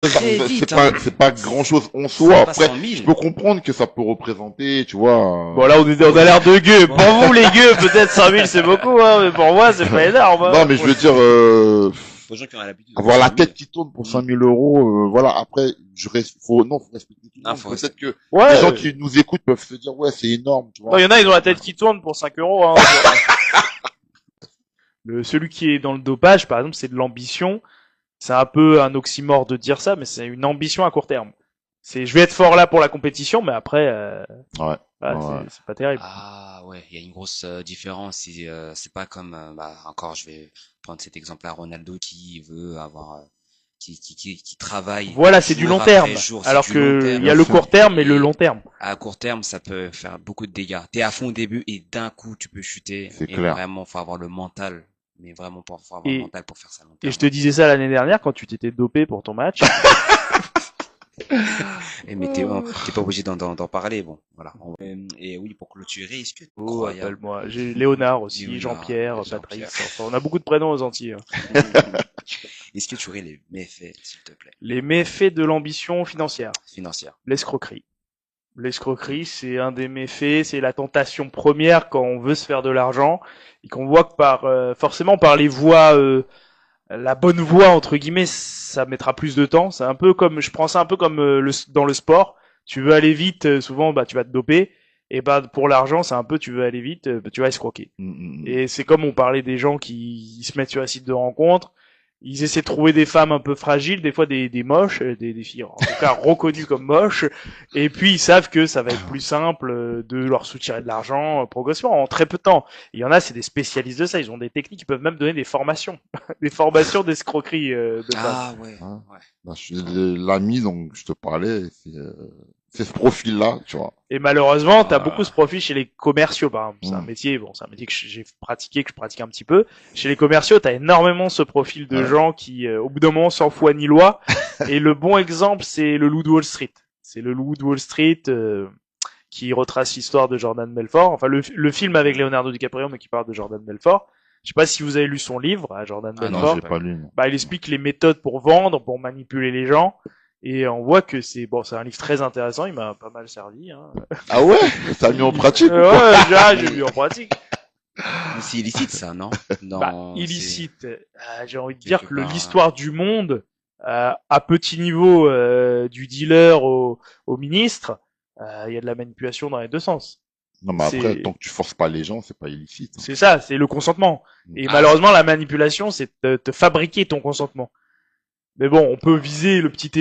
très C'est vite, hein. c'est pas grand chose en C'est soi. pas Après, 100 je 000. peux comprendre que ça peut représenter, tu vois, Bon, là, on a l'air de gueux. Bon. Pour vous, les gueux, peut-être 100 000, c'est beaucoup, hein, mais pour moi, c'est pas énorme, non, hein. mais je veux dire, Pour les gens qui ont l'habitude de avoir voir la 100 000. tête qui tourne pour 5000 euros, voilà. Après, faut respecter tout le Ah, monde. faut Peut-être que Ouais. les gens qui nous écoutent peuvent se dire, ouais, c'est énorme, tu Non, vois. il y en a, ils ont la tête qui tourne pour 5 euros, hein. Celui qui est dans le dopage, par exemple, c'est de l'ambition. C'est un peu un oxymore de dire ça, mais c'est une ambition à court terme. Je vais être fort là pour la compétition, mais après, Ouais. voilà, Ouais. c'est pas terrible. Ah ouais, il y a une grosse différence. C'est pas comme, bah, encore, je vais prendre cet exemple-là, Ronaldo qui veut avoir, qui travaille Voilà, c'est du jour long après terme. jour, c'est Alors du long que terme. il y a Bien le sûr. court terme et le Et long terme. à court terme, ça peut faire beaucoup de dégâts. T'es à fond au début et d'un coup, tu peux chuter. C'est Et clair. vraiment, faut avoir le mental. Mais vraiment, faut avoir le Et, mental pour faire ça à long et terme. je te disais ça l'année dernière quand tu t'étais dopé pour ton match. Mais t'es pas obligé d'en parler, bon, voilà. Et oui, pour clôturer, est-ce que tu Oh, crois, appelle-moi. J'ai Léonard aussi, Léonard, Jean-Pierre, Jean-Pierre. Patrice. Enfin, on a beaucoup de prénoms aux Antilles, hein. Est-ce que tu aurais les méfaits, s'il te plaît, Les méfaits de l'ambition financière. financières? L'escroquerie. L'escroquerie, c'est un des méfaits, c'est la tentation première quand on veut se faire de l'argent et qu'on voit que forcément par les voies, la bonne voie entre guillemets, ça mettra plus de temps. C'est un peu comme, je prends ça un peu comme dans le sport. Tu veux aller vite, souvent bah tu vas te doper. Et bah pour l'argent, c'est un peu tu veux aller vite, bah, tu vas escroquer. Mm. Et c'est comme on parlait des gens qui se mettent sur un site de rencontre. Ils essaient de trouver des femmes un peu fragiles, des fois des moches, des filles en tout cas reconnues comme moches, et puis ils savent que ça va être plus simple de leur soutirer de l'argent progressivement en très peu de temps. Il y en a, c'est des spécialistes de ça, ils ont des techniques, ils peuvent même donner des formations, des formations d'escroquerie de femmes. Ah ouais, Hein. ouais. Bah, l'ami dont je te parlais, c'est ce profil-là, tu vois. Et malheureusement, t'as Ah. beaucoup ce profil chez les commerciaux, par exemple. C'est un métier, bon, c'est un métier que j'ai pratiqué, que je pratique un petit peu. Chez les commerciaux, t'as énormément ce profil de Ouais. gens qui, au bout d'un moment, sans foi ni loi. Et le bon exemple, c'est le Loup de Wall Street. C'est le Loup de Wall Street qui retrace l'histoire de Jordan Belfort. Enfin, le film avec Leonardo DiCaprio, mais qui parle de Jordan Belfort. Je sais pas si vous avez lu son livre, à Jordan Ah non, Belfort. Non, j'ai pas lu. Non. Bah, il explique les méthodes pour vendre, pour manipuler les gens. Et on voit que c'est un livre très intéressant. Il m'a pas mal servi. Hein. Ah ouais, ça a mis en pratique. Ouais, j'ai vu en pratique. Mais c'est illicite, ça, non? Bah, Non, illicite. J'ai envie de dire quelque que part, l'histoire du monde, à petit niveau, du dealer au ministre, il y a de la manipulation dans les deux sens. Non, mais après, C'est- tant que tu forces pas les gens, c'est pas illicite. C'est ça, c'est le consentement. Et Ah. malheureusement, la manipulation, c'est te fabriquer ton consentement. Mais bon, on peut viser le petit